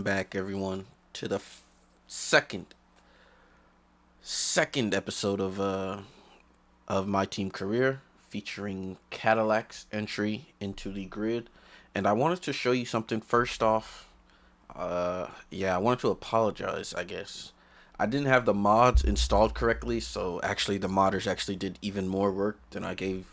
back, everyone, to the second second episode of my team career, featuring Cadillac's entry into the grid. And I wanted to show you something first off. I wanted to apologize. I guess I didn't have the mods installed correctly, so actually the modders actually did even more work than I gave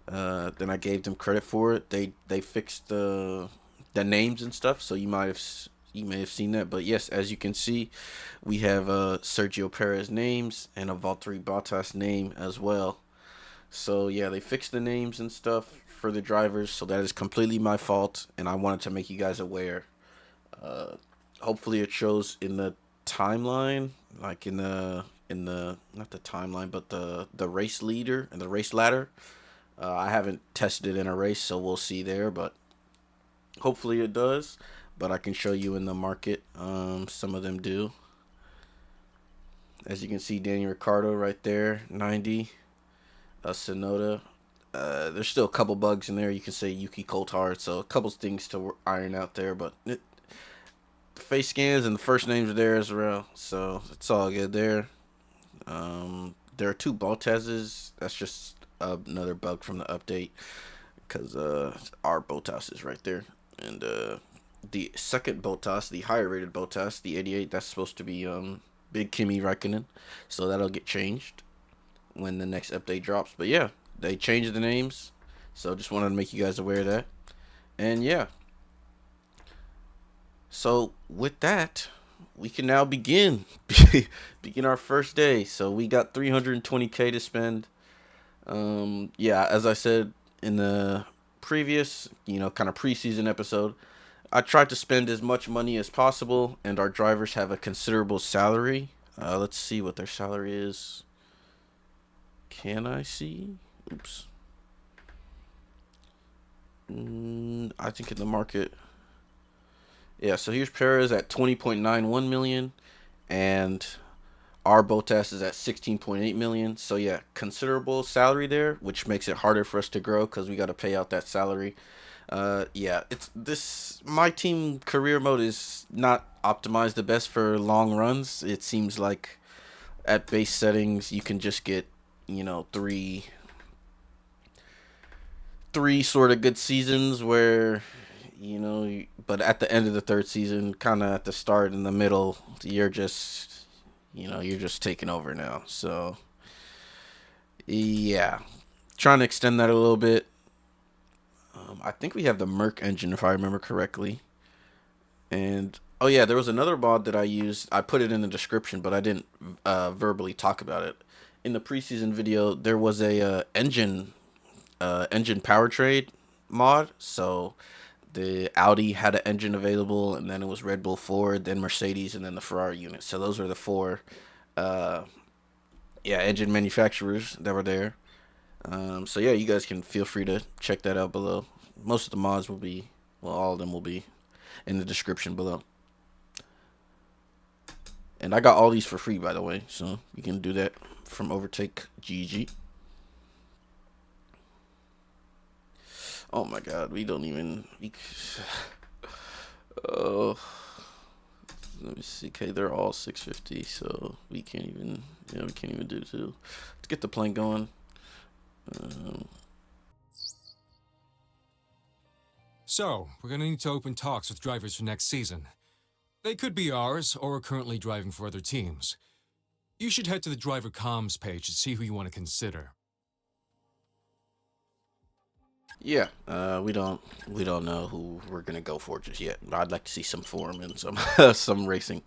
them credit for it. They fixed the names and stuff, so you may have seen that. But yes, as you can see, we have Sergio Perez names and a Valtteri Bottas name as well. So yeah, they fixed the names and stuff for the drivers, so that is completely my fault, and I wanted to make you guys aware. Uh, Hopefully, it shows in the timeline, like in the not the timeline, but the race leader and the race ladder. I haven't tested it in a race, so we'll see there. But hopefully it does. But I can show you in the market. Some of them do. As you can see, Daniel Ricciardo right there, 90. Sonoda. There's still a couple bugs in there. You can say Yuki Coulthard, so a couple things to iron out there. But face scans and the first names are there as well, so it's all good there. There are two Bottas's. That's just another bug from the update because our Bottas is right there, and the second Bottas, the higher rated Bottas, the 88, that's supposed to be Big Kimi Räikkönen, so that'll get changed when the next update drops. But yeah, they changed the names, so just wanted to make you guys aware of that. And yeah, so with that, we can now begin begin our first day. So we got 320K to spend. Yeah, as I said in the previous, kind of preseason episode, I tried to spend as much money as possible, and our drivers have a considerable salary. Let's see what their salary is. Can I see? Oops. I think in the market. Yeah, so here's Perez at 20.91 million, and our Bottas is at 16.8 million. So yeah, considerable salary there, which makes it harder for us to grow because we got to pay out that salary. Yeah, it's this my team career mode is not optimized the best for long runs. It seems like at base settings you can just get, three sort of good seasons where but at the end of the third season, kind of at the start and the middle, you're just taking over now. So yeah, trying to extend that a little bit. I think we have the Merc engine if I remember correctly. And oh yeah, there was another mod that I used. I put it in the description, but I didn't verbally talk about it. In the preseason video, there was a engine power trade mod. So the Audi had an engine available, and then it was Red Bull, Ford, then Mercedes, and then the Ferrari unit. So those were the four, uh, engine manufacturers that were there. So yeah, you guys can feel free to check that out below. Most of the mods will be, well, all of them will be in the description below. And I got all these for free, by the way, so you can do that from Overtake GG. Oh my God, we don't even. Oh, let me see. Okay, they're all 650, so we can't even. Yeah, we can't even do two. Let's get the plane going. So, we're gonna need to open talks with drivers for next season. They could be ours, or are currently driving for other teams. You should head to the driver comms page to see who you want to consider. Yeah, we don't know who we're gonna go for just yet. I'd like to see some form and some some racing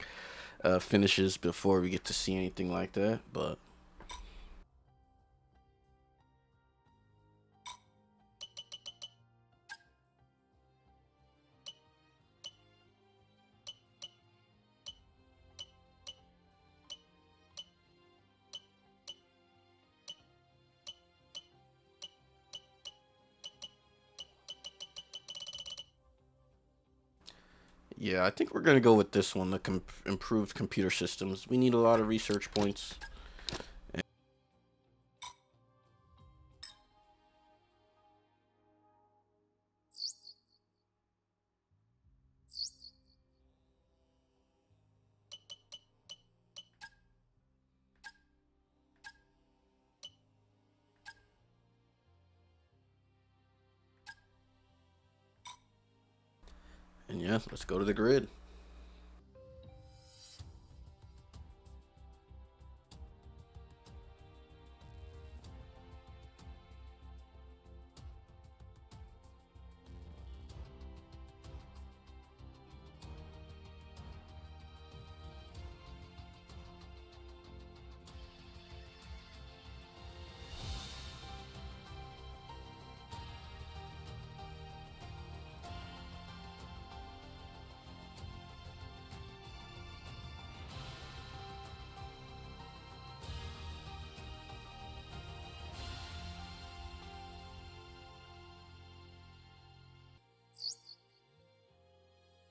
finishes before we get to see anything like that. But yeah, I think we're gonna go with this one, the improved computer systems. We need a lot of research points. Yeah, let's go to the grid.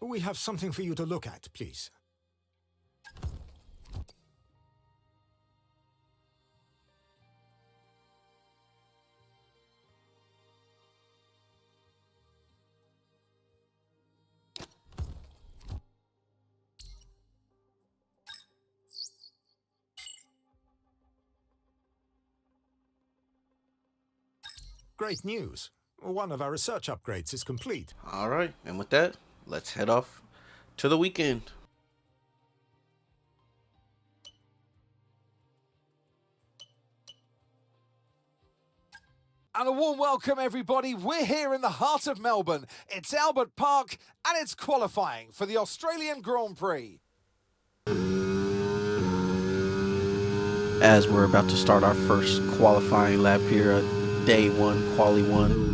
We have something for you to look at, please. Great news. One of our research upgrades is complete. All right, and with that, let's head off to the weekend. And a warm welcome, everybody. We're here in the heart of Melbourne. It's Albert Park, and it's qualifying for the Australian Grand Prix. As we're about to start our first qualifying lap here, day one, quali one.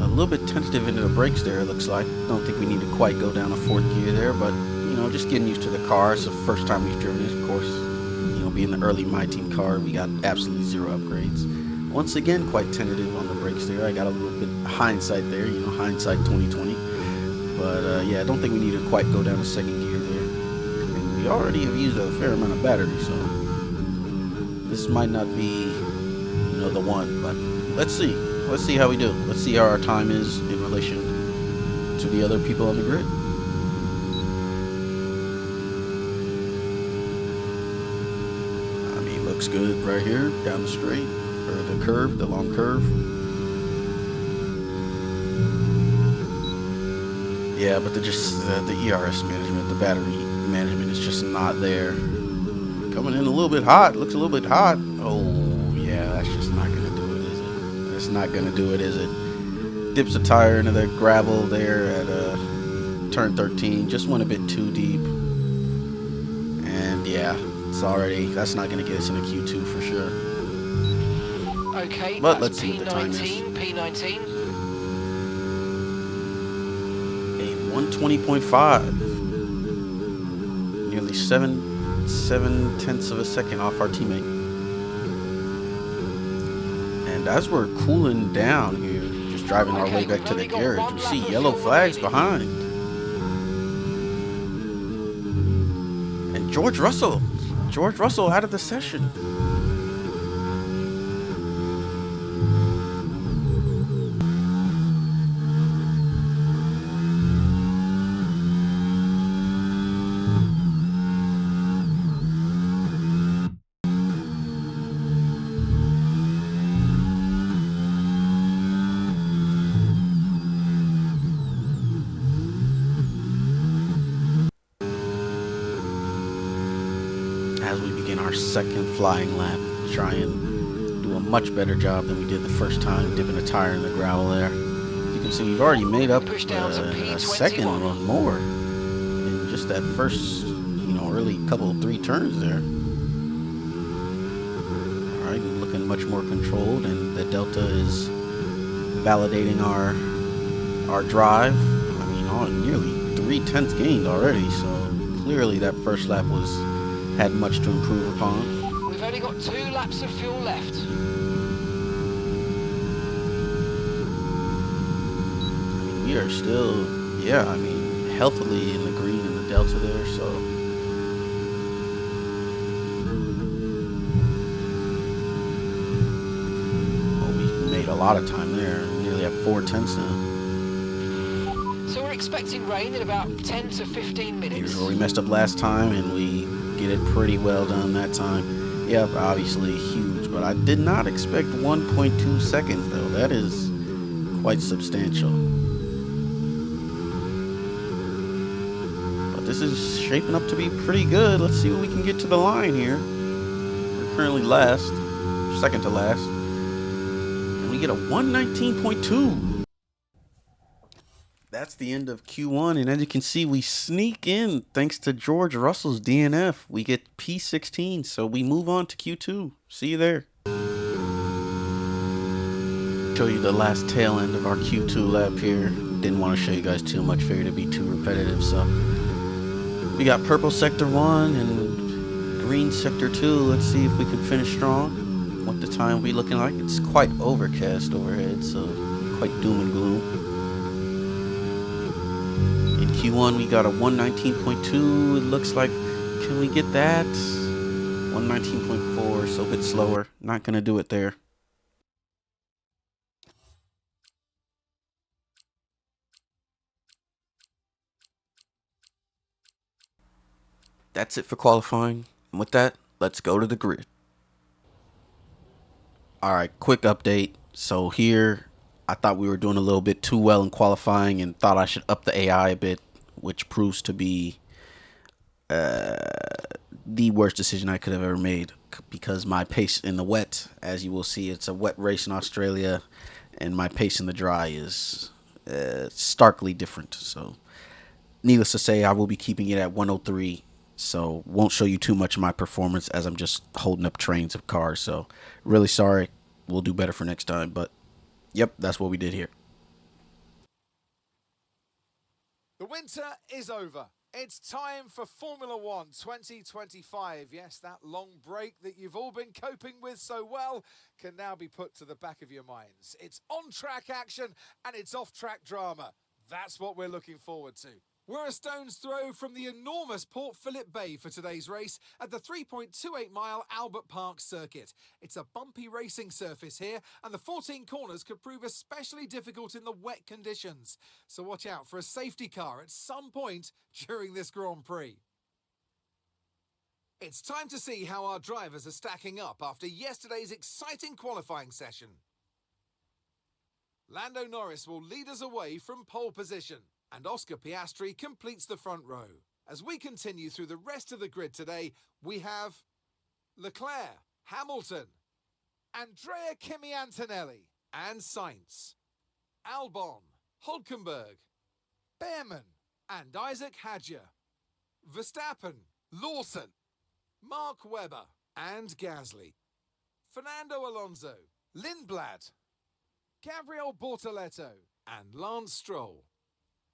A little bit tentative into the brakes there, it looks like. Don't think we need to quite go down a fourth gear there, but, you know, just getting used to the car. It's the first time we've driven it, of course. You know, being the early My Team car, we got absolutely zero upgrades. Once again, quite tentative on the brakes there. I got a little bit hindsight there, you know, hindsight 2020. But, yeah, I don't think we need to quite go down a second gear there. And we already have used a fair amount of battery, so this might not be, you know, the one. But let's see. Let's see how we do. Let's see how our time is in relation to the other people on the grid. I mean, looks good right here, down the straight. Or the curve, the long curve. Yeah, but the ERS management, the battery management is just not there. Coming in a little bit hot. Looks a little bit hot. Oh, yeah, that's just not going to do it, is it? That's not going to do it, is it? Dips a tire into the gravel there at turn 13. Just went a bit too deep. And, yeah, that's not going to get us in a Q2 for sure. Okay, but let's see what the time is. P19. A 120.5. Nearly 7/10 of a second off our teammate. And as we're cooling down here, just driving our way back to the garage, we see yellow flags behind. And George Russell out of the session. As we begin our second flying lap, try and do a much better job than we did the first time, dipping a tire in the gravel there. You can see we've already made up a second or more in just that first, you know, early couple 3 turns there. All right, looking much more controlled, and the Delta is validating our drive. I mean, nearly 3/10 gained already, so clearly that first lap had much to improve upon. We've only got 2 laps of fuel left. I mean, we are still, healthily in the green in the Delta there, so. Well, we made a lot of time there. We nearly have 4/10 now. So we're expecting rain in about 10 to 15 minutes. Here's where we messed up last time, and we get it pretty well done that time. Yep, obviously huge, but I did not expect 1.2 seconds though. That is quite substantial. This is shaping up to be pretty good. Let's see what we can get to the line here. We're currently last, second to last. And we get a 119.2. That's the end of Q1, and as you can see, we sneak in thanks to George Russell's DNF. We get P16, so we move on to Q2. See you there. Show you the last tail end of our Q2 lap here. Didn't want to show you guys too much, figured it'd be too repetitive, so we got purple sector 1 and green sector 2. Let's see if we can finish strong. What the time will be looking like. It's quite overcast overhead, so quite doom and gloom. In Q1 we got a 119.2. It looks like, can we get that? 119.4, so a bit slower. Not gonna do it there. That's it for qualifying. And with that, let's go to the grid. Alright, quick update. So here, I thought we were doing a little bit too well in qualifying and thought I should up the AI a bit, which proves to be the worst decision I could have ever made, because my pace in the wet, as you will see, it's a wet race in Australia, and my pace in the dry is starkly different. So needless to say, I will be keeping it at 103. So won't show you too much of my performance as I'm just holding up trains of cars. So really sorry. We'll do better for next time. But yep, that's what we did here. The winter is over. It's time for Formula One 2025. Yes, that long break that you've all been coping with so well can now be put to the back of your minds. It's on-track action and it's off-track drama. That's what we're looking forward to. We're a stone's throw from the enormous Port Phillip Bay for today's race at the 3.28-mile Albert Park circuit. It's a bumpy racing surface here, and the 14 corners could prove especially difficult in the wet conditions. So watch out for a safety car at some point during this Grand Prix. It's time to see how our drivers are stacking up after yesterday's exciting qualifying session. Lando Norris will lead us away from pole position, and Oscar Piastri completes the front row. As we continue through the rest of the grid today, we have Leclerc, Hamilton, Andrea Kimi Antonelli, and Sainz, Albon, Hulkenberg, Behrman, and Isaac Hadjar, Verstappen, Lawson, Mark Webber, and Gasly, Fernando Alonso, Lindblad, Gabriel Bortoleto, and Lance Stroll,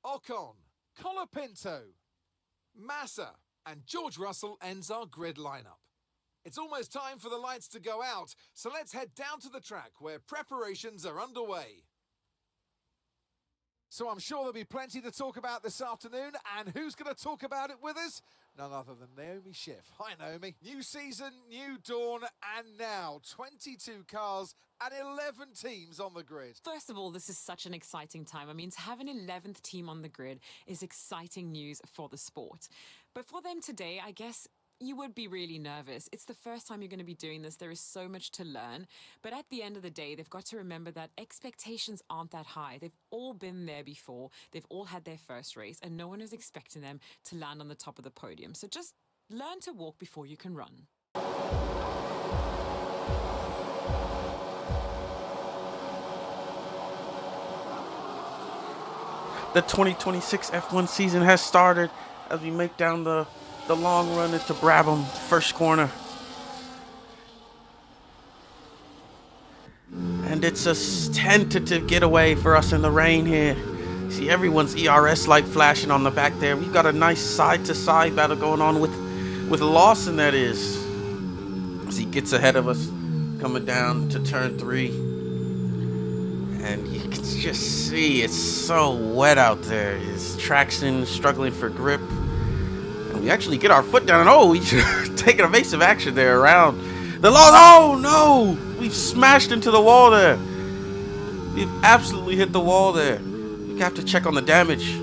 Ocon, Colapinto, Massa, and George Russell ends our grid lineup. It's almost time for the lights to go out, so let's head down to the track where preparations are underway. So I'm sure there'll be plenty to talk about this afternoon, and who's going to talk about it with us? None other than Naomi Schiff. Hi, Naomi. New season, new dawn, and now 22 cars and 11 teams on the grid. First of all, this is such an exciting time. I mean, to have an 11th team on the grid is exciting news for the sport. But for them today, I guess you would be really nervous. It's the first time you're going to be doing this. There is so much to learn. But at the end of the day, they've got to remember that expectations aren't that high. They've all been there before. They've all had their first race, and no one is expecting them to land on the top of the podium. So just learn to walk before you can run. The 2026 F1 season has started as we make down the long run into Brabham, first corner. And it's a tentative getaway for us in the rain here. See everyone's ERS light flashing on the back there. We've got a nice side-to-side battle going on with Lawson, that is. As he gets ahead of us, coming down to turn 3. And you can just see it's so wet out there. His traction struggling for grip. And we actually get our foot down, and oh, we take an evasive action there around the law. Oh no! We've smashed into the wall there. We've absolutely hit the wall there. We have to check on the damage,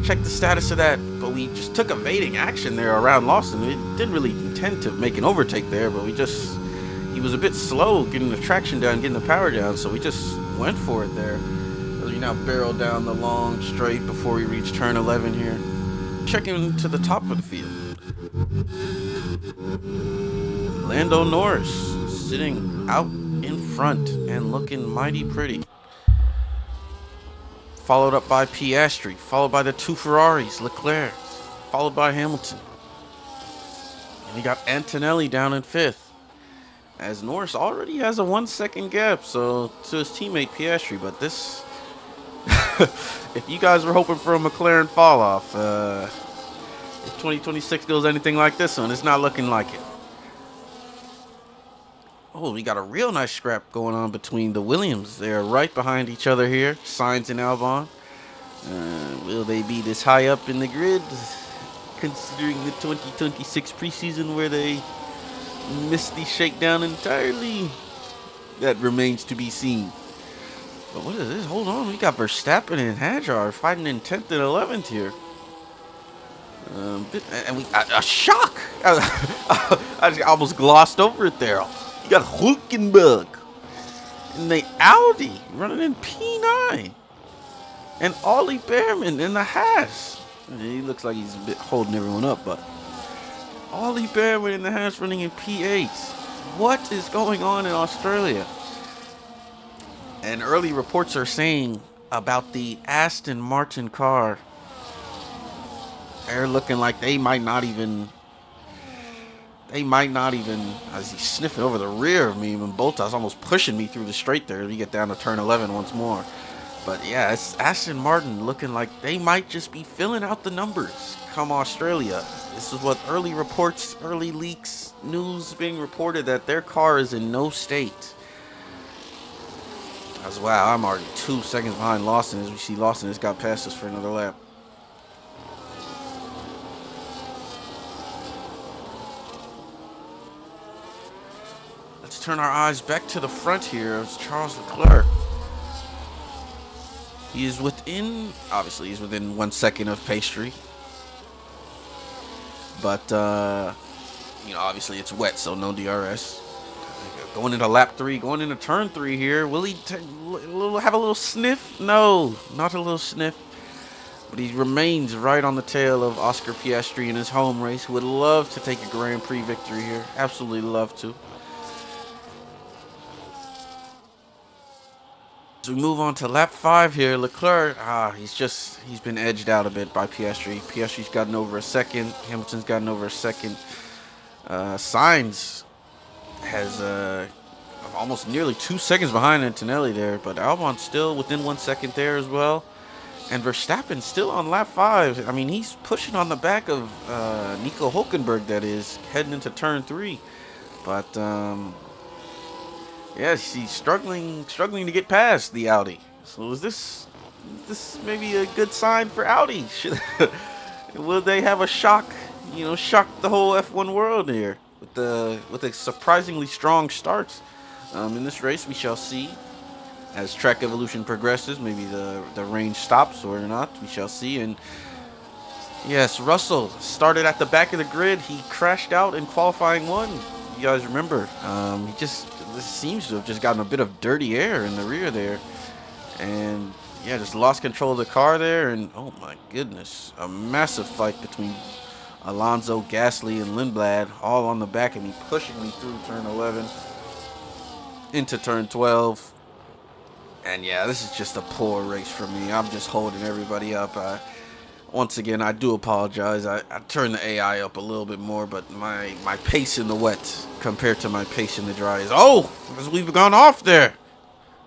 check the status of that. But we just took evading action there around Lawson. We didn't really intend to make an overtake there, but he was a bit slow getting the traction down, getting the power down, so we just went for it there. As we now barrel down the long straight before we reach turn 11 here. checking to the top of the field. Lando Norris sitting out in front and looking mighty pretty. Followed up by Piastri, followed by the two Ferraris, Leclerc, followed by Hamilton. And you got Antonelli down in fifth, as Norris already has a 1 second gap to his teammate Piastri. But this, if you guys were hoping for a McLaren fall off, if 2026 goes anything like this one, it's not looking like it. Oh, we got a real nice scrap going on between the Williams. They're right behind each other here, Sainz and Albon. Will they be this high up in the grid, considering the 2026 preseason where they missed the shakedown entirely? That remains to be seen. But what is this? Hold on, we got Verstappen and Hadjar fighting in 10th and 11th here. And a shock! I almost glossed over it there. You got Hulkenberg in the Audi running in P9. And Ollie Behrman in the Haas. He looks like he's a bit holding everyone up, but Ollie Behrman in the Haas running in P8. What is going on in Australia? And early reports are saying about the Aston Martin car, they're looking like they might not even, as he's sniffing over the rear of me, even Bottas almost pushing me through the straight there. We get down to turn 11 once more. But yeah, it's Aston Martin looking like they might just be filling out the numbers come Australia. This is what early reports, early leaks, news being reported that their car is in no state. As wow, I'm already 2 seconds behind Lawson. As we see Lawson has got past us for another lap. Let's turn our eyes back to the front here. It's Charles Leclerc. He is within, obviously, he's within 1 second of Pastry. But, obviously it's wet, so no DRS. Going into lap 3, going into turn 3 here. Will he have a little sniff? No, not a little sniff. But he remains right on the tail of Oscar Piastri in his home race, who would love to take a Grand Prix victory here. Absolutely love to. As we move on to lap 5 here, Leclerc, he's been edged out a bit by Piastri. Piastri's gotten over a second. Hamilton's gotten over a second. Sainz has almost nearly 2 seconds behind Antonelli there, but Albon's still within 1 second there as well. And Verstappen's still on lap 5. I mean, he's pushing on the back of Nico Hulkenberg, that is, heading into turn 3. But yes, he's struggling to get past the Audi. So is this maybe a good sign for Audi? Will they have a shock? Shock the whole F1 world here with a surprisingly strong start in this race. We shall see as track evolution progresses. Maybe the range stops or not. We shall see. And yes, Russell started at the back of the grid. He crashed out in qualifying 1. You guys remember? This seems to have just gotten a bit of dirty air in the rear there. And yeah, just lost control of the car there. And oh my goodness, a massive fight between Alonso, Gasly, and Lindblad, all on the back of me, pushing me through turn 11 into turn 12. And yeah, this is just a poor race for me. I'm just holding everybody up. Once again, I do apologize. I turned the AI up a little bit more, but my pace in the wet compared to my pace in the dry is, because we've gone off there.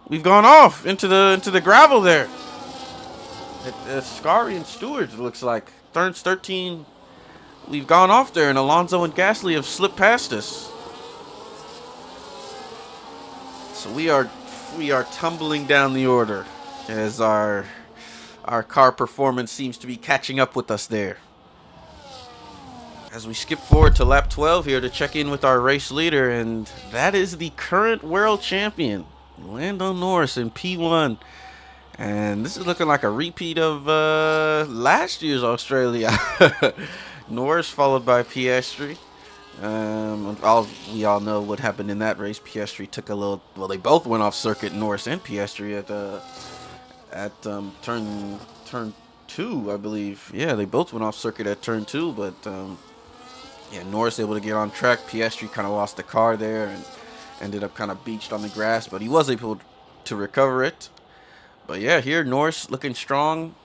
We've gone off into the gravel there. Scary and Stewart, it looks like. Turns 13. We've gone off there, and Alonso and Gasly have slipped past us. So we are tumbling down the order as our car performance seems to be catching up with us there. As we skip forward to lap 12 here to check in with our race leader, and that is the current world champion, Lando Norris in P1. And this is looking like a repeat of last year's Australia. Norris followed by Piastri. We all know what happened in that race. Piastri took a little. Well, they both went off circuit, Norris and Piastri, at turn 2, I believe. Yeah, they both went off circuit at turn 2, but yeah, Norris able to get on track. Piastri kind of lost the car there and ended up kind of beached on the grass, but he was able to recover it. But yeah, here Norris looking strong,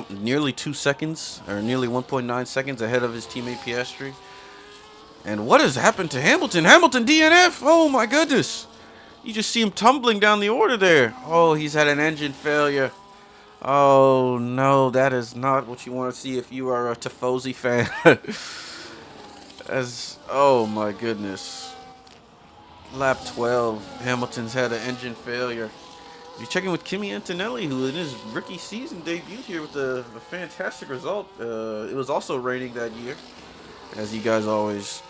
nearly 2 seconds, or nearly 1.9 seconds ahead of his teammate Piastri. And what has happened to Hamilton? Hamilton DNF! Oh my goodness! You just see him tumbling down the order there. Oh, he's had an engine failure. Oh no, that is not what you want to see if you are a Tifosi fan. Oh my goodness. Lap 12, Hamilton's had an engine failure. You're checking with Kimi Antonelli, who in his rookie season debuted here with a fantastic result. It was also raining that year, as you guys always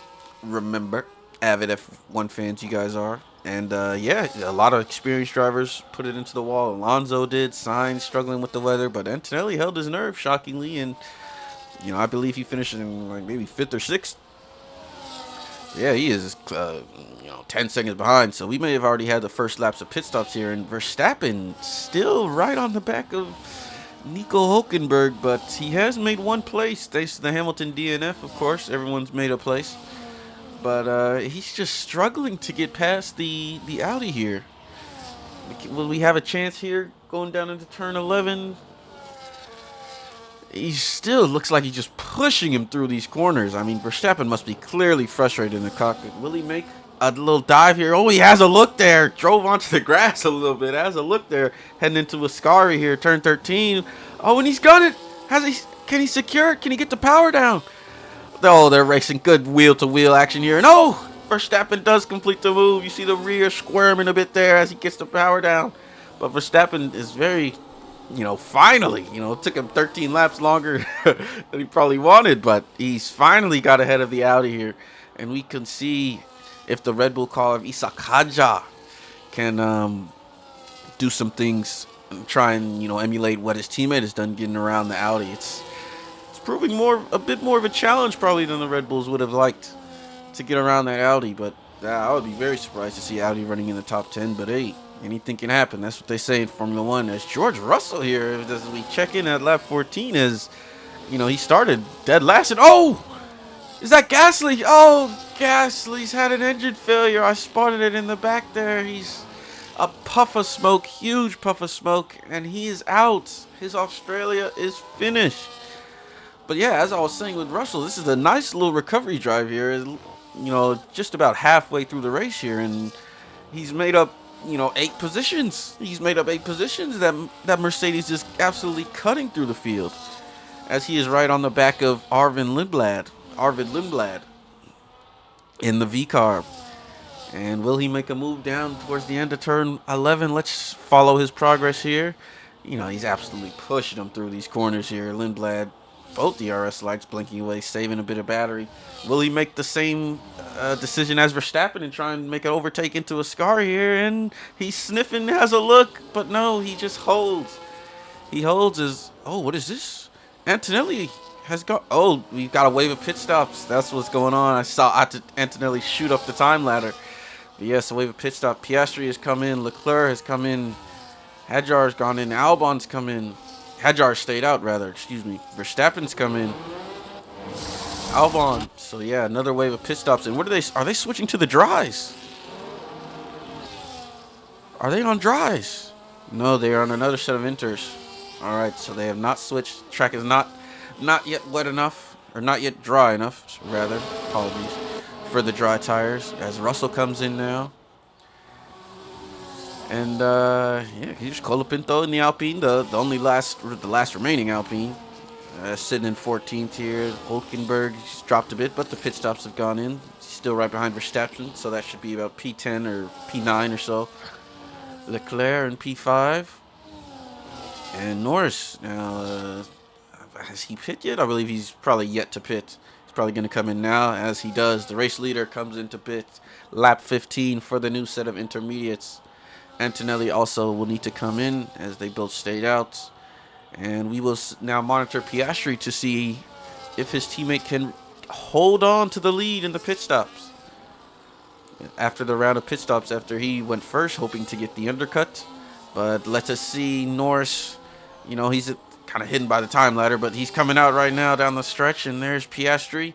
remember. Avid F1 fans you guys are. And yeah, a lot of experienced drivers put it into the wall. Alonso did, Sainz struggling with the weather, but Antonelli held his nerve shockingly, and I believe he finished in like maybe 5th or 6th. Yeah, he is 10 seconds behind, so we may have already had the first laps of pit stops here, and Verstappen still right on the back of Nico Hülkenberg, but he has made one place thanks to the Hamilton DNF, of course. Everyone's made a place. But he's just struggling to get past the Audi here. Will we have a chance here going down into turn 11? He still looks like he's just pushing him through these corners. I mean, Verstappen must be clearly frustrated in the cockpit. Will he make a little dive here? Oh, he has a look there. Drove onto the grass a little bit. Has a look there. Heading into Ascari here, turn 13. Oh, and he's got it. Can he secure it? Can he get the power down? Oh, they're racing good wheel-to-wheel action here. And oh, Verstappen does complete the move. You see the rear squirming a bit there as he gets the power down. But Verstappen is very, finally, it took him 13 laps longer than he probably wanted. But he's finally got ahead of the Audi here. And we can see if the Red Bull car of Isakaja can do some things and try and, emulate what his teammate has done getting around the Audi. It's proving a bit more of a challenge probably than the Red Bulls would have liked to get around that Audi, but I would be very surprised to see Audi running in the top 10, but hey, anything can happen. That's what they say in Formula 1. As George Russell here, as we check in at lap 14, he started dead last, and oh, is that Gasly? Oh, Gasly's had an engine failure. I spotted it in the back there. He's a puff of smoke, huge puff of smoke, and he is out. His Australia is finished. But yeah, as I was saying with Russell, this is a nice little recovery drive here. Just about halfway through the race here, and he's made up, 8 positions. He's made up 8 positions that Mercedes is absolutely cutting through the field, as he is right on the back of Arvid Lindblad in the V car. And will he make a move down towards the end of turn 11? Let's follow his progress here. He's absolutely pushing him through these corners here. Lindblad. Both DRS lights blinking away, saving a bit of battery. Will he make the same decision as Verstappen and try and make an overtake into Ascari here? And he's sniffing, has a look, but no, he just holds. He holds his... Oh, what is this? Antonelli has got... Oh, we've got a wave of pit stops. That's what's going on. I saw Antonelli shoot up the time ladder. But yes, a wave of pit stop. Piastri has come in. Leclerc has come in. Hadjar's gone in. Albon's come in. Hadjar stayed out, rather. Excuse me. Verstappen's come in. Albon. So, yeah, another wave of pit stops. And what are they switching to the dries? Are they on dries? No, they are on another set of inters. All right, so they have not switched. Track is not yet wet enough, or not yet dry enough, rather. Apologies for the dry tires. As Russell comes in now. And yeah, here's Colapinto in the Alpine, the last remaining Alpine, sitting in 14th here. Hulkenberg he's dropped a bit, but the pit stops have gone in. He's still right behind Verstappen, so that should be about P10 or P9 or so. Leclerc in P5, and Norris now. Has he pit yet? I believe he's probably yet to pit. He's probably going to come in now. As he does, the race leader comes into pit, lap 15 for the new set of intermediates. Antonelli also will need to come in as they both stayed out. And we will now monitor Piastri to see if his teammate can hold on to the lead in the pit stops. After the round of pit stops, after he went first, hoping to get the undercut. But let us see Norris, kind of hidden by the time ladder, but he's coming out right now down the stretch, and there's Piastri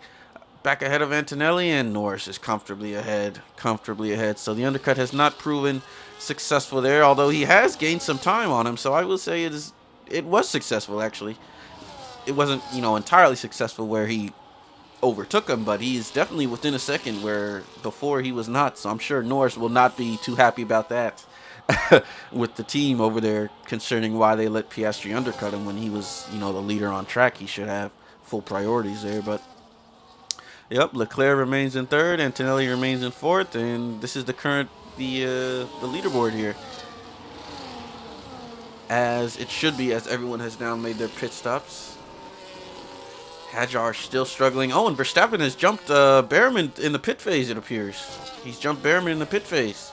back ahead of Antonelli, and Norris is comfortably ahead. So the undercut has not proven successful there, although he has gained some time on him. So I will say it was successful, actually. It wasn't, entirely successful where he overtook him, but he's definitely within a second where before he was not. So I'm sure Norris will not be too happy about that with the team over there concerning why they let Piastri undercut him when he was, the leader on track. He should have full priorities there, but yep, Leclerc remains in third, Antonelli remains in fourth, and this is the leaderboard here, as it should be, as everyone has now made their pit stops. Hajar still struggling. Oh, and Verstappen has jumped Behrman in the pit phase, it appears. He's jumped Behrman in the pit phase.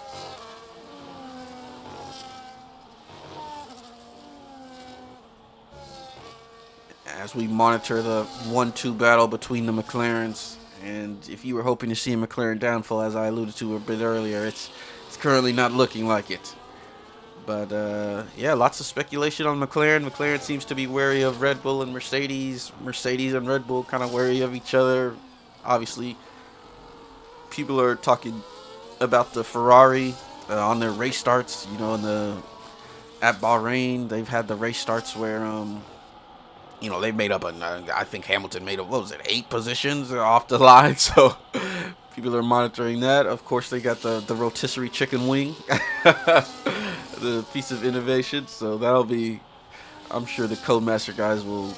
As we monitor the 1-2 battle between the McLarens. And if you were hoping to see a McLaren downfall, as I alluded to a bit earlier, it's currently not looking like it. But, yeah, lots of speculation on McLaren. McLaren seems to be wary of Red Bull and Mercedes. Mercedes and Red Bull kind of wary of each other. Obviously, people are talking about the Ferrari on their race starts. At Bahrain, they've had the race starts where, they made up, I think Hamilton made up, 8 positions off the line. So people are monitoring that. Of course, they got the rotisserie chicken wing. The piece of innovation, so that'll be, I'm sure the Codemaster guys will,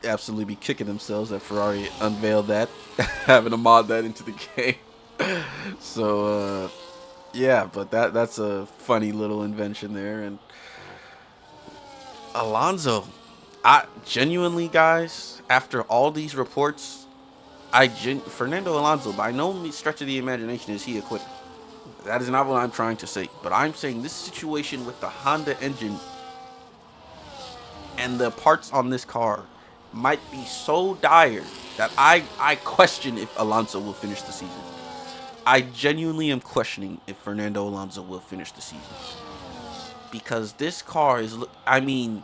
absolutely be kicking themselves that Ferrari unveiled that, having to mod that into the game. So, yeah, but that's a funny little invention there. And Alonso, I genuinely, guys, after all these reports, Fernando Alonso, by no stretch of the imagination is he a quitter. That is not what I'm trying to say. But I'm saying this situation with the Honda engine and the parts on this car might be so dire that I question if Alonso will finish the season. I genuinely am questioning if Fernando Alonso will finish the season. Because this car is, the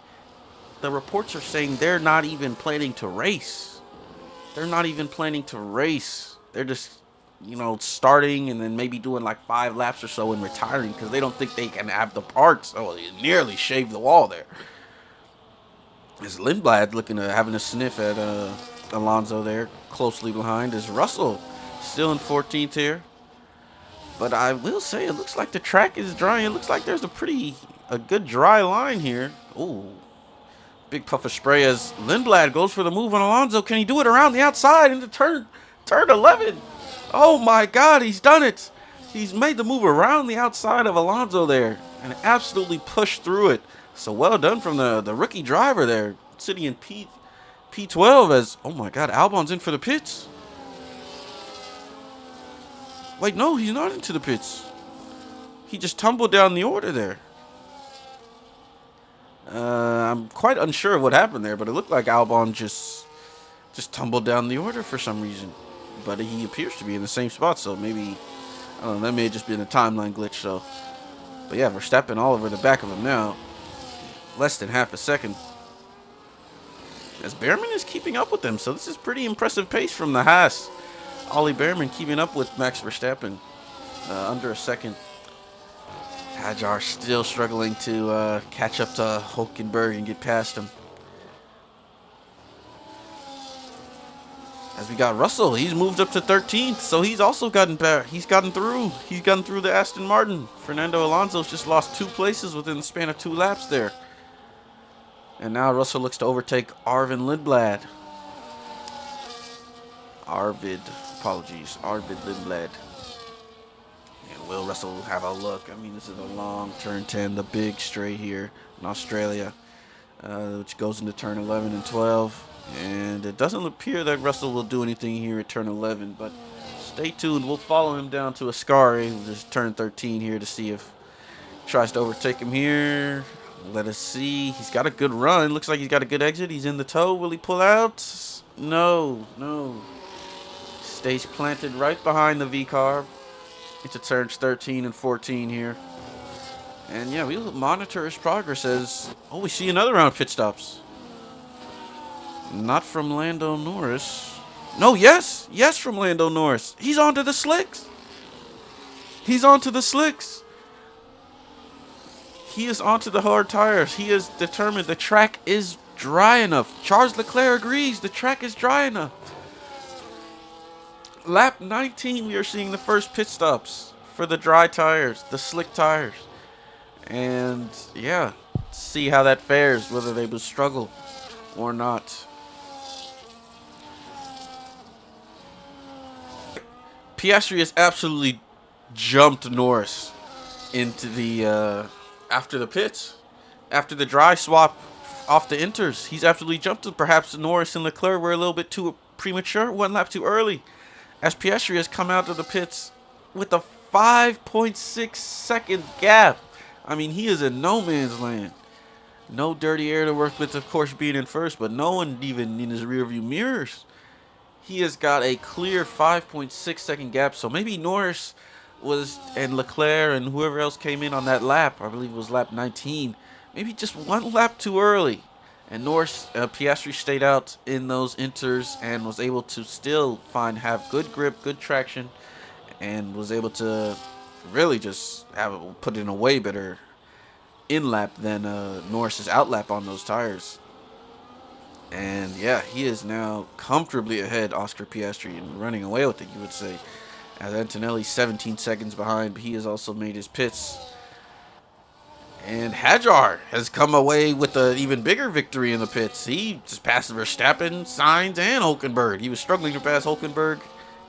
reports are saying they're not even planning to race. They're just starting and then maybe doing like 5 laps or so and retiring because they don't think they can have the parts. Oh, they nearly shaved the wall there. Is Lindblad having a sniff at Alonso there, closely behind. Is Russell still in 14th here? But I will say it looks like the track is dry. It looks like there's a good dry line here. Ooh. Big puff of spray as Lindblad goes for the move on Alonso. Can he do it around the outside into turn 11? Oh my God, he's done it. He's made the move around the outside of Alonso there and absolutely pushed through it. So well done from the rookie driver there, sitting in P12 as, oh my God, Albon's in for the pits. Wait, no, he's not into the pits. He just tumbled down the order there. I'm quite unsure of what happened there, but it looked like Albon just tumbled down the order for some reason. But he appears to be in the same spot, so maybe, I don't know, that may have just been a timeline glitch. So, but yeah, Verstappen all over the back of him now. Less than half a second. As Behrman is keeping up with them, so this is pretty impressive pace from the Haas. Ollie Behrman keeping up with Max Verstappen. Under a second. Hajar still struggling to catch up to Hulkenberg and get past him. As we got Russell, he's moved up to 13th, so he's also gotten back. He's gotten through the Aston Martin. Fernando Alonso's just lost 2 places within the span of 2 laps there. And now Russell looks to overtake Arvid Lindblad. Arvid Lindblad. And will Russell have a look? This is a long turn 10, the big straight here in Australia, which goes into turn 11 and 12. And it doesn't appear that Russell will do anything here at turn 11, but stay tuned. We'll follow him down to Ascari, which is turn 13 here, to see if he tries to overtake him here. Let us see. He's got a good run. Looks like he's got a good exit. He's in the toe. Will he pull out? No. Stays planted right behind the V-carb. Into turns 13 and 14 here. And yeah, we'll monitor his progress as, oh, we see another round of pit stops. Not from Lando Norris. No, yes from Lando Norris. He's onto the slicks. He's onto the slicks. He is onto the hard tires. He is determined the track is dry enough. Charles Leclerc agrees the track is dry enough. Lap 19, we are seeing the first pit stops for the dry tires, the slick tires. And yeah, see how that fares, whether they will struggle or not. Piastri has absolutely jumped Norris into the after the pits, after the dry swap off the inters. He's absolutely jumped him. Perhaps Norris and Leclerc were a little bit too premature, one lap too early, as Piastri has come out of the pits with a 5.6 second gap. I mean, he is in no man's land. No dirty air to work with, of course, being in first, but no one even in his rearview mirrors. He has got a clear 5.6 second gap, so maybe Norris was, and Leclerc and whoever else came in on that lap, I believe it was lap 19, maybe just one lap too early. And Norris, Piastri stayed out in those inters and was able to still have good grip, good traction, and was able to really just put in a way better in lap than Norris's out lap on those tires. And yeah, he is now comfortably ahead, Oscar Piastri, and running away with it, you would say. As Antonelli's 17 seconds behind, but he has also made his pits. And Hadjar has come away with an even bigger victory in the pits. He just passed Verstappen, Sainz, and Hulkenberg. He was struggling to pass Hulkenberg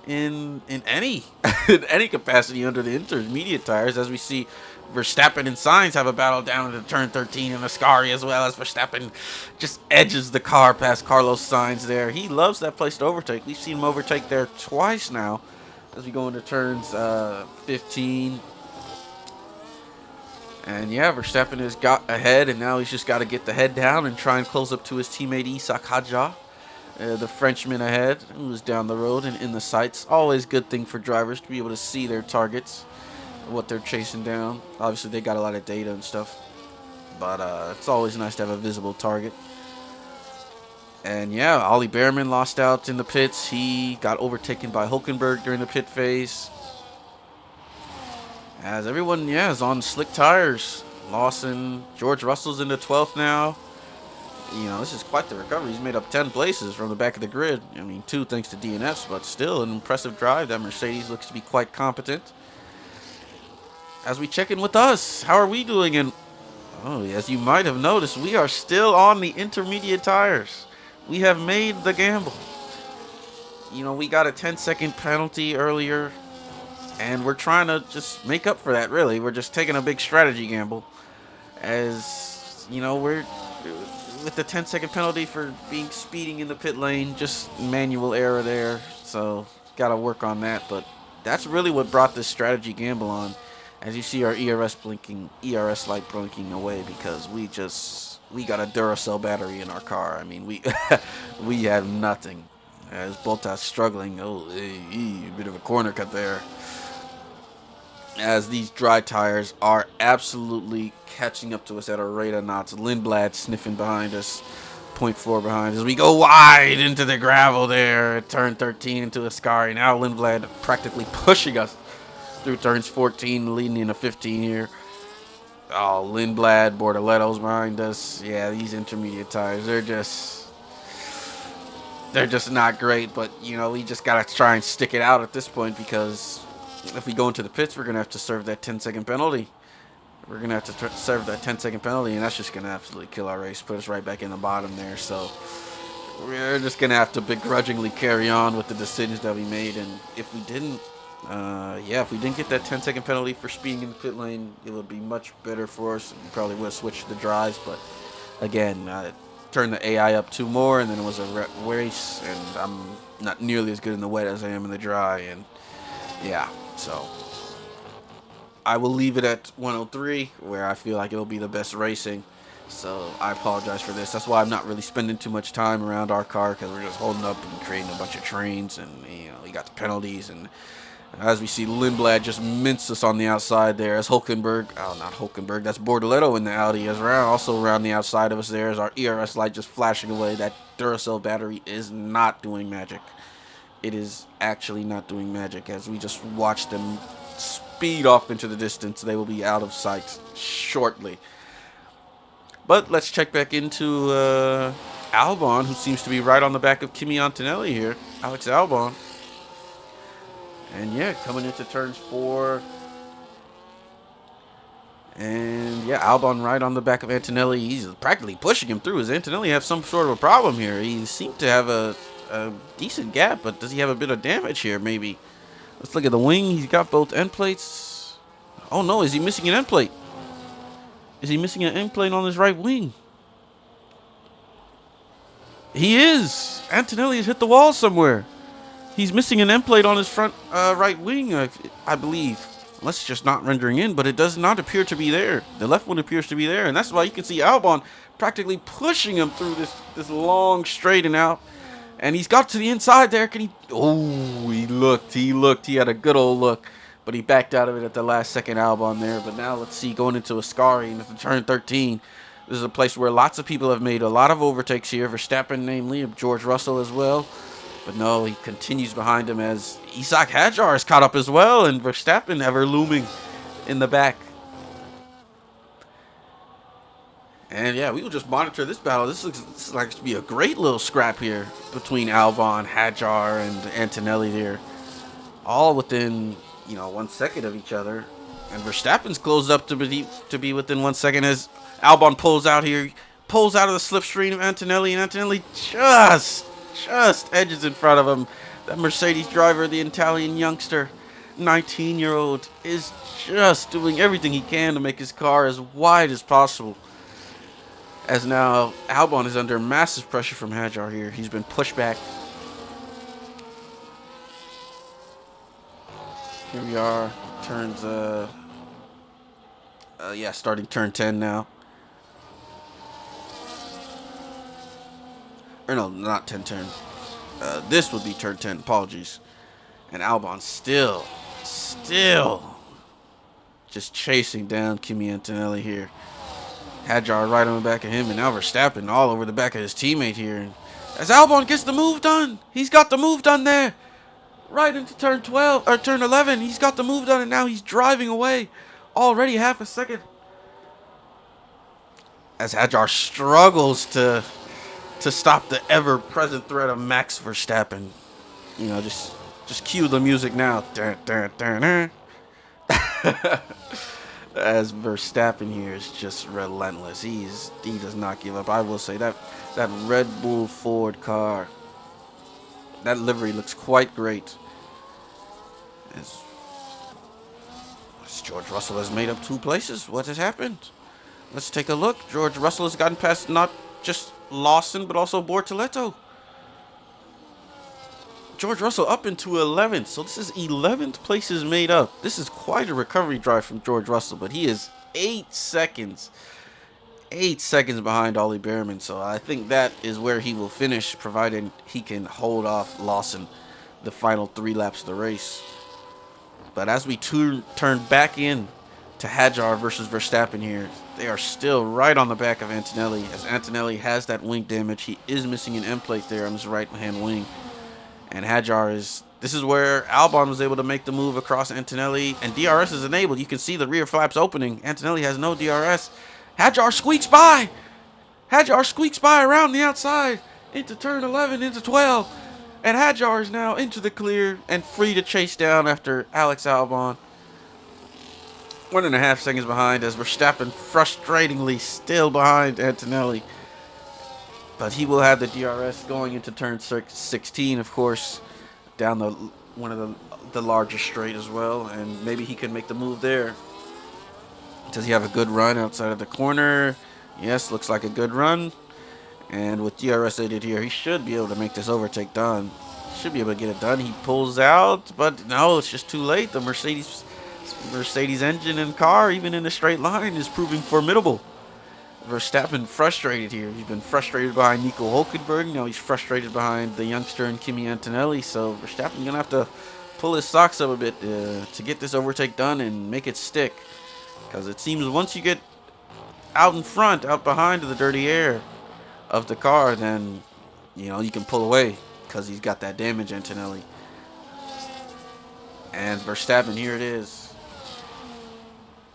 in any in any capacity under the intermediate tires, as we see Verstappen and Sainz have a battle down into turn 13 in Ascari, as well as Verstappen just edges the car past Carlos Sainz there. He loves that place to overtake. We've seen him overtake there twice now as we go into turns 15. And yeah, Verstappen has got ahead, and now he's just got to get the head down and try and close up to his teammate Isak Hadjar, the Frenchman ahead, who's down the road and in the sights. Always good thing for drivers to be able to see their targets, what they're chasing down. Obviously, they got a lot of data and stuff, but it's always nice to have a visible target. And yeah, Ollie Behrman lost out in the pits. He got overtaken by Hulkenberg during the pit phase. As everyone, is on slick tires. Lawson, George Russell's in the 12th now. You know, this is quite the recovery. He's made up 10 places from the back of the grid. I mean, 2 thanks to DNFs, but still an impressive drive. That Mercedes looks to be quite competent. As we check in with us, how are we doing? And oh, as you might have noticed, we are still on the intermediate tires. We have made the gamble. You know, we got a 10-second penalty earlier, and we're trying to just make up for that, really. We're just taking a big strategy gamble. As, you know, we're with the 10-second penalty for speeding in the pit lane, just manual error there. So, got to work on that. But that's really what brought this strategy gamble on. As you see our ERS light blinking away, because we got a Duracell battery in our car. I mean, we have nothing. As Bottas struggling, a bit of a corner cut there. As these dry tires are absolutely catching up to us at a rate of knots. Lindblad sniffing behind us, 0.4 behind as we go wide into the gravel there at turn 13 into Ascari. Now Lindblad practically pushing us through turns 14, leading into 15 here. Oh, Lindblad, Bortoletto's behind us. Yeah, these intermediate tires, they're just not great. But, you know, we just got to try and stick it out at this point, because if we go into the pits, we're going to have to serve that 10-second penalty. We're going to have to serve that 10-second penalty, and that's just going to absolutely kill our race, put us right back in the bottom there. So we're just going to have to begrudgingly carry on with the decisions that we made. And if we didn't, if we didn't get that 10-second penalty for speeding in the pit lane, it would be much better for us. We probably would have switched the drives, but again, turned the AI up 2 more, and then it was a race, and I'm not nearly as good in the wet as I am in the dry, and yeah, so I will leave it at 103, where I feel like it'll be the best racing. So I apologize for this. That's why I'm not really spending too much time around our car, because we're just holding up and creating a bunch of trains, and you know, we got the penalties, and As we see Lindblad just mince us on the outside there as Hulkenberg, oh not Hulkenberg, that's Bortoletto in the Audi as around, also around the outside of us there as our ERS light just flashing away. That Duracell battery is not doing magic. It is actually not doing magic as we just watch them speed off into the distance. They will be out of sight shortly. But let's check back into Albon, who seems to be right on the back of Kimi Antonelli here. Alex Albon. And yeah, coming into turns 4. And yeah, Albon right on the back of Antonelli. He's practically pushing him through. Does Antonelli have some sort of a problem here? He seemed to have a decent gap, but does he have a bit of damage here maybe? Let's look at the wing. He's got both end plates. Oh no, is he missing an end plate? Is he missing an end plate on his right wing? He is. Antonelli has hit the wall somewhere. He's missing an end plate on his front right wing, I believe. Unless it's just not rendering in, but it does not appear to be there. The left one appears to be there, and that's why you can see Albon practically pushing him through this long straight and out. And he's got to the inside there. Can he? Oh, he looked. He had a good old look, but he backed out of it at the last second. Albon there. But now let's see, going into Ascari and into turn 13. This is a place where lots of people have made a lot of overtakes here. Verstappen, namely, George Russell as well. But no, he continues behind him as Isaac Hadjar is caught up as well, and Verstappen ever looming in the back. And yeah, we will just monitor this battle. This looks like to be a great little scrap here between Albon, Hadjar, and Antonelli there. All within, 1 second of each other. And Verstappen's closed up to be within 1 second as Albon pulls out here. Pulls out of the slipstream of Antonelli, and Antonelli just edges in front of him. That Mercedes driver, the Italian youngster, 19-year-old, is just doing everything he can to make his car as wide as possible. As now Albon is under massive pressure from Hadjar here. He's been pushed back. Here we are, turns, starting turn 10 now. Or no, not 10 turn. This would be turn 10, apologies. And Albon still just chasing down Kimi Antonelli here. Hadjar right on the back of him, and now Verstappen all over the back of his teammate here. And as Albon gets the move done, he's got the move done there. Right into turn 12, or turn 11, he's got the move done, and now he's driving away. Already half a second. As Hadjar struggles to stop the ever-present threat of Max Verstappen. Just cue the music now. As Verstappen here is just relentless. He does not give up. I will say that Red Bull Ford car, that livery looks quite great. As George Russell has made up 2 places. What has happened? Let's take a look. George Russell has gotten past not just Lawson, but also Bortoletto. George Russell up into 11th. So this is 11th places made up. This is quite a recovery drive from George Russell, but he is 8 seconds behind Ollie Behrman. So I think that is where he will finish, provided he can hold off Lawson the final 3 laps of the race. But as we turn back in to Hadjar versus Verstappen here, they are still right on the back of Antonelli, as Antonelli has that wing damage. He is missing an end plate there on his right hand wing. And Hadjar this is where Albon was able to make the move across Antonelli, and DRS is enabled. You can see the rear flaps opening. Antonelli has no DRS. Hadjar squeaks by. Around the outside into turn 11, into 12. And Hadjar is now into the clear and free to chase down after Alex Albon. 1.5 seconds behind, as Verstappen frustratingly still behind Antonelli. But he will have the DRS going into turn 16, of course, down one of the larger straight as well. And maybe he can make the move there. Does he have a good run outside of the corner? Yes, looks like a good run. And with DRS aided here, he should be able to make this overtake done. Should be able to get it done. He pulls out, but no, it's just too late. The Mercedes engine and car, even in a straight line, is proving formidable. Verstappen frustrated here. He's been frustrated behind Nico Hulkenberg. Now he's frustrated behind the youngster and Kimi Antonelli. So Verstappen going to have to pull his socks up a bit to get this overtake done and make it stick. Because it seems once you get out in front, out behind the dirty air of the car, then you can pull away because he's got that damage, Antonelli. And Verstappen, here it is.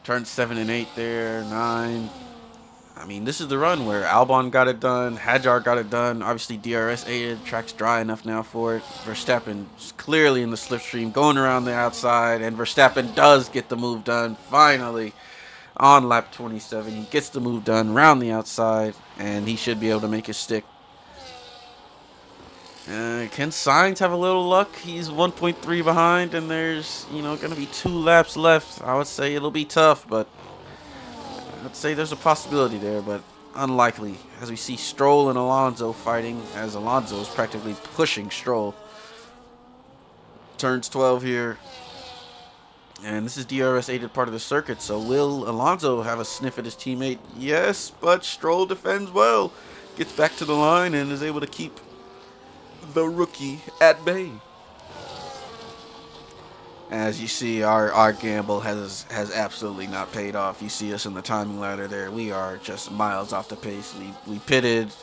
Turn 7 and 8 there, 9. I mean, this is the run where Albon got it done, Hadjar got it done. Obviously, DRS aided. Track's dry enough now for it. Verstappen is clearly in the slipstream, going around the outside, and Verstappen does get the move done. Finally, on lap 27, he gets the move done around the outside, and he should be able to make it stick. Can Sainz have a little luck? He's 1.3 behind, and there's going to be 2 laps left. I would say it'll be tough, but I'd say there's a possibility there, but unlikely. As we see Stroll and Alonso fighting, as Alonso is practically pushing Stroll. Turns 12 here. And this is DRS aided part of the circuit, so will Alonso have a sniff at his teammate? Yes, but Stroll defends well. Gets back to the line and is able to keep the rookie at bay. As you see, our gamble has absolutely not paid off. You see us in the timing ladder there. We are just miles off the pace. We pitted.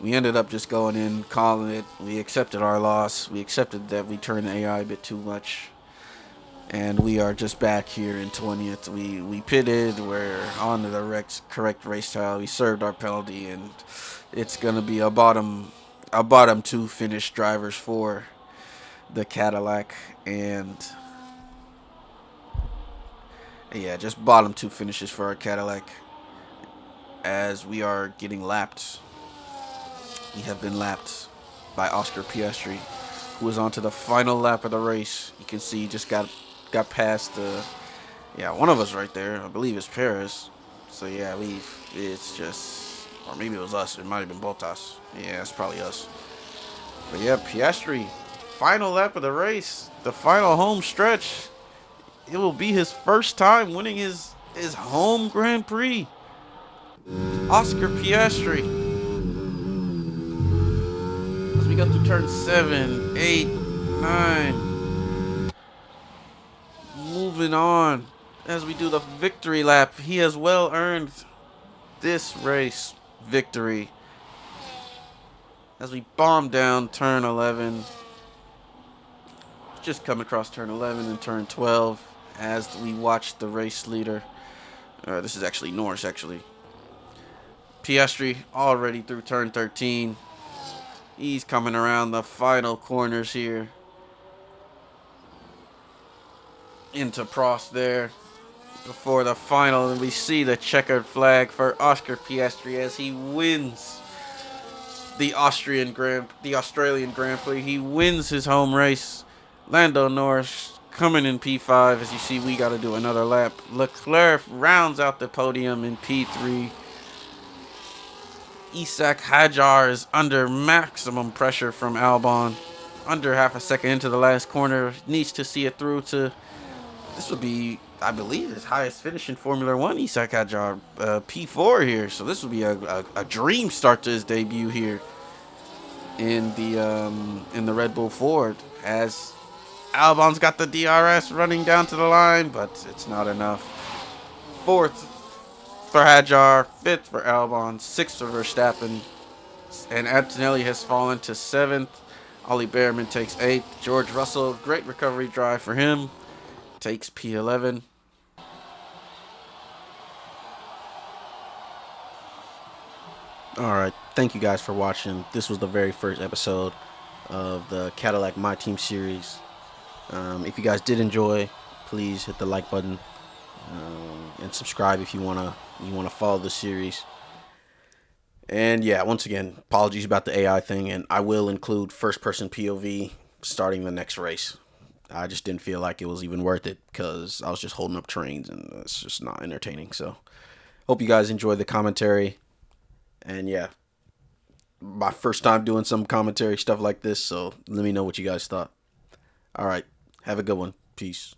We ended up just going in, calling it. We accepted our loss. We accepted that we turned the AI a bit too much. And we are just back here in 20th. We pitted. We're on to the correct race style. We served our penalty, and it's going to be a bottom 2 finish drivers for the Cadillac. And yeah, just bottom 2 finishes for our Cadillac as we are getting lapped. We have been lapped by Oscar Piastri, who is on to the final lap of the race. You can see he just got past one of us right there. I believe it's Perez. So yeah, it's just, or maybe it was us. It might have been Bottas. Yeah, it's probably us. But yeah, Piastri, final lap of the race, the final home stretch. It will be his first time winning his home Grand Prix. Oscar Piastri. As we go through turn 7, 8, 9. Moving on. As we do the victory lap, he has well earned this race victory. As we bomb down turn 11. Just come across turn 11 and turn 12. As we watch the race leader. This is actually Norris, actually. Piastri already through turn 13. He's coming around the final corners here. Into Prost there. Before the final, and we see the checkered flag for Oscar Piastri as he wins the Australian Grand Prix. He wins his home race. Lando Norris coming in P5. As you see, we got to do another lap. Leclerc rounds out the podium in P3. Isaac Hadjar is under maximum pressure from Albon. Under half a second into the last corner. Needs to see it through to... This would be, I believe, his highest finish in Formula 1. Isaac Hadjar, P4 here. So this would be a dream start to his debut here in the Red Bull Ford. As Albon's got the DRS running down to the line, but it's not enough. 4th for Hadjar, 5th for Albon, 6th for Verstappen, and Antonelli has fallen to 7th. Ollie Behrman takes 8th. George Russell, great recovery drive for him, takes P11. Alright, thank you guys for watching. This was the very first episode of the Cadillac My Team series. If you guys did enjoy, please hit the like button and subscribe if you wanna follow the series. And yeah, once again, apologies about the AI thing, and I will include first-person POV starting the next race. I just didn't feel like it was even worth it because I was just holding up trains, and it's just not entertaining. So, hope you guys enjoyed the commentary. And yeah, my first time doing some commentary stuff like this, so let me know what you guys thought. All right, have a good one. Peace.